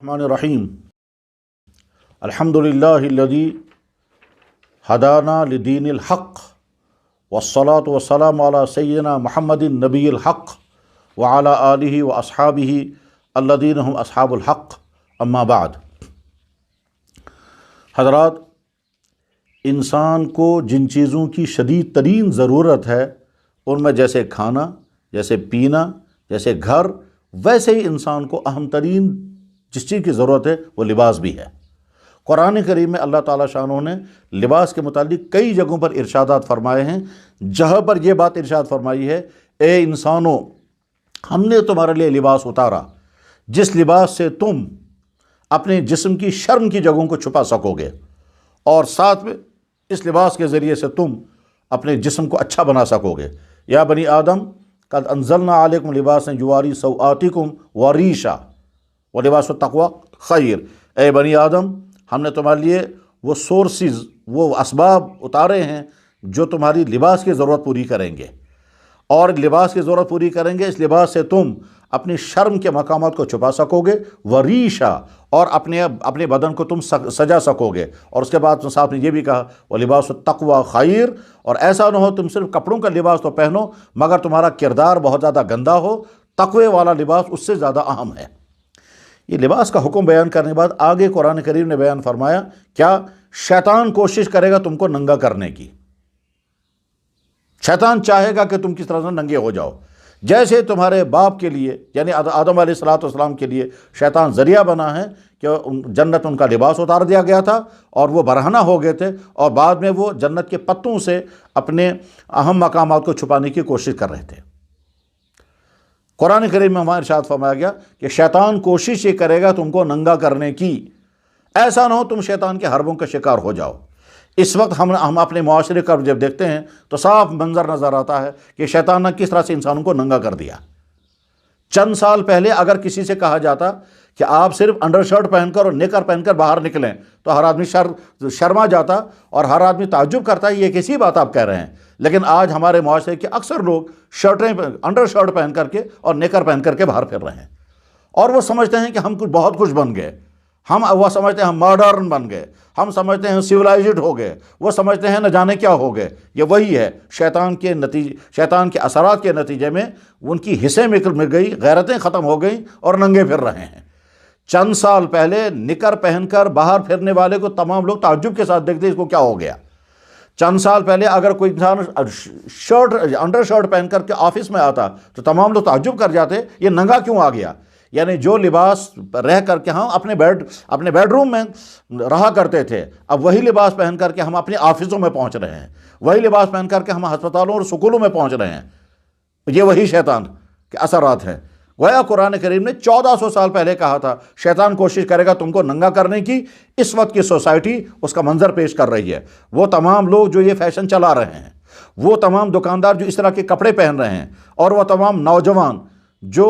الرحمن الرحیم الحمدللہ ہدانا لدین الحق والصلاة والسلام علی سیدنا محمد نبی الحق وعلی آلہ واصحابہ الذین هم اصحاب الحق اما بعد۔ حضرات، انسان کو جن چیزوں کی شدید ترین ضرورت ہے ان میں جیسے کھانا، جیسے پینا، جیسے گھر، ویسے ہی انسان کو اہم ترین جس چیز کی ضرورت ہے وہ لباس بھی ہے۔ قرآن کریم میں اللہ تعالیٰ شانہ نے لباس کے متعلق کئی جگہوں پر ارشادات فرمائے ہیں، جہاں پر یہ بات ارشاد فرمائی ہے، اے انسانوں، ہم نے تمہارے لیے لباس اتارا جس لباس سے تم اپنے جسم کی شرم کی جگہوں کو چھپا سکو گے، اور ساتھ میں اس لباس کے ذریعے سے تم اپنے جسم کو اچھا بنا سکو گے۔ یا بنی آدم قد انزلنا علیکم لباسا یواری سوآتکم وریشا ولباس التقوی خیر۔ اے بنی آدم، ہم نے تمہارے لیے وہ سورسز، وہ اسباب اتارے ہیں جو تمہاری لباس کی ضرورت پوری کریں گے، اور لباس کی ضرورت پوری کریں گے۔ اس لباس سے تم اپنی شرم کے مقامات کو چھپا سکو گے، وریشا، اور اپنے بدن کو تم سجا سکو گے۔ اور اس کے بعد صاحب نے یہ بھی کہا وَلِبَاسُ التَّقْوَى خیر، اور ایسا نہ ہو تم صرف کپڑوں کا لباس تو پہنو مگر تمہارا کردار بہت زیادہ گندا ہو، تقوی والا لباس اس سے زیادہ اہم ہے۔ یہ لباس کا حکم بیان کرنے کے بعد آگے قرآن کریم نے بیان فرمایا، کیا شیطان کوشش کرے گا تم کو ننگا کرنے کی۔ شیطان چاہے گا کہ تم کس طرح سے ننگے ہو جاؤ، جیسے تمہارے باپ کے لیے یعنی آدم علیہ السلام کے لیے شیطان ذریعہ بنا ہے کہ جنت ان کا لباس اتار دیا گیا تھا اور وہ برہنہ ہو گئے تھے، اور بعد میں وہ جنت کے پتوں سے اپنے اہم مقامات کو چھپانے کی کوشش کر رہے تھے۔ قرآن کریم میں وہاں ارشاد فرمایا گیا کہ شیطان کوشش یہ کرے گا تم کو ننگا کرنے کی، ایسا نہ ہو تم شیطان کے حربوں کا شکار ہو جاؤ۔ اس وقت ہم اپنے معاشرے کا جب دیکھتے ہیں تو صاف منظر نظر آتا ہے کہ شیطان نے کس طرح سے انسانوں کو ننگا کر دیا۔ چند سال پہلے اگر کسی سے کہا جاتا کہ آپ صرف انڈر شرٹ پہن کر اور نکر پہن کر باہر نکلیں تو ہر آدمی شرما جاتا اور ہر آدمی تعجب کرتا ہے یہ کیسی بات آپ کہہ رہے ہیں۔ لیکن آج ہمارے معاشرے کے اکثر لوگ انڈر شرٹ پہن کر کے اور نکر پہن کر کے باہر پھر رہے ہیں، اور وہ سمجھتے ہیں کہ ہم بہت کچھ بن گئے، وہ سمجھتے ہیں ہم ماڈرن بن گئے، ہم سمجھتے ہیں سیولائزڈ ہو گئے، وہ سمجھتے ہیں نہ جانے کیا ہو گئے۔ یہ وہی ہے، شیطان کے اثرات کے نتیجے میں ان کی حصے مل گئی، غیرتیں ختم ہو گئیں اور ننگے پھر رہے ہیں۔ چند سال پہلے نکر پہن کر باہر پھرنے والے کو تمام لوگ تعجب کے ساتھ دیکھتے اس کو کیا ہو گیا۔ چند سال پہلے اگر کوئی انسان انڈر شرٹ پہن کر کے آفس میں آتا تو تمام لوگ تعجب کر جاتے یہ ننگا کیوں آ گیا۔ یعنی جو لباس رہ کر کے ہم اپنے بیڈ روم میں رہا کرتے تھے، اب وہی لباس پہن کر کے ہم اپنے آفسوں میں پہنچ رہے ہیں، وہی لباس پہن کر کے ہم ہسپتالوں اور سکولوں میں پہنچ رہے ہیں۔ یہ وہی شیطان کے اثرات ہیں۔ گویا قرآن کریم نے 1400 سال پہلے کہا تھا شیطان کوشش کرے گا تم کو ننگا کرنے کی۔ اس وقت کی سوسائٹی اس کا منظر پیش کر رہی ہے۔ وہ تمام لوگ جو یہ فیشن چلا رہے ہیں، وہ تمام دکاندار جو اس طرح کے کپڑے پہن رہے ہیں، اور وہ تمام نوجوان جو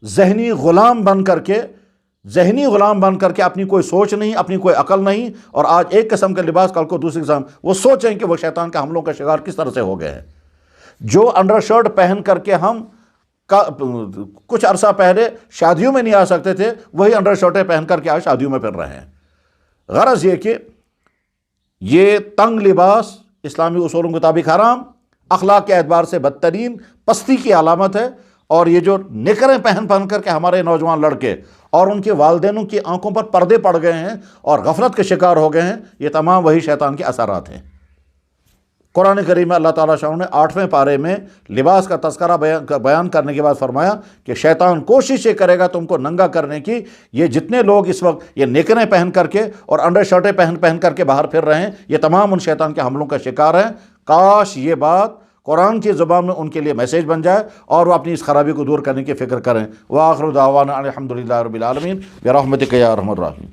ذہنی غلام بن کر کے اپنی کوئی سوچ نہیں، اپنی کوئی عقل نہیں، اور آج ایک قسم کا لباس کل کو دوسری قسم، وہ سوچیں کہ وہ شیطان کے حملوں کا شکار کس طرح سے ہو گئے ہیں۔ جو انڈر شرٹ پہن کر کے ہم کچھ عرصہ پہلے شادیوں میں نہیں آ سکتے تھے، وہی انڈر شرٹیں پہن کر کے آج شادیوں میں پھر رہے ہیں۔ غرض یہ کہ یہ تنگ لباس اسلامی اصولوں کے مطابق حرام، اخلاق کے اعتبار سے بدترین پستی کی علامت ہے، اور یہ جو نکریں پہن کر کے ہمارے نوجوان لڑکے اور ان کے والدینوں کی آنکھوں پر پردے پڑ گئے ہیں اور غفلت کے شکار ہو گئے ہیں، یہ تمام وہی شیطان کے اثرات ہیں۔ قرآن کریم میں اللہ تعالیٰ شاہ نے 8ویں پارے میں لباس کا تذکرہ بیان کرنے کے بعد فرمایا کہ شیطان کوشش یہ کرے گا تم کو ننگا کرنے کی۔ یہ جتنے لوگ اس وقت یہ نکریں پہن کر کے اور انڈر شرٹیں پہن کر کے باہر پھر رہے ہیں، یہ تمام ان شیطان کے حملوں کا شکار ہیں۔ کاش یہ بات قرآن کی زبان میں ان کے لیے میسیج بن جائے اور وہ اپنی اس خرابی کو دور کرنے کی فکر کریں۔ وآخر دعوانا الحمدللہ رب العالمین برحمتک یا ارحم الراحمین۔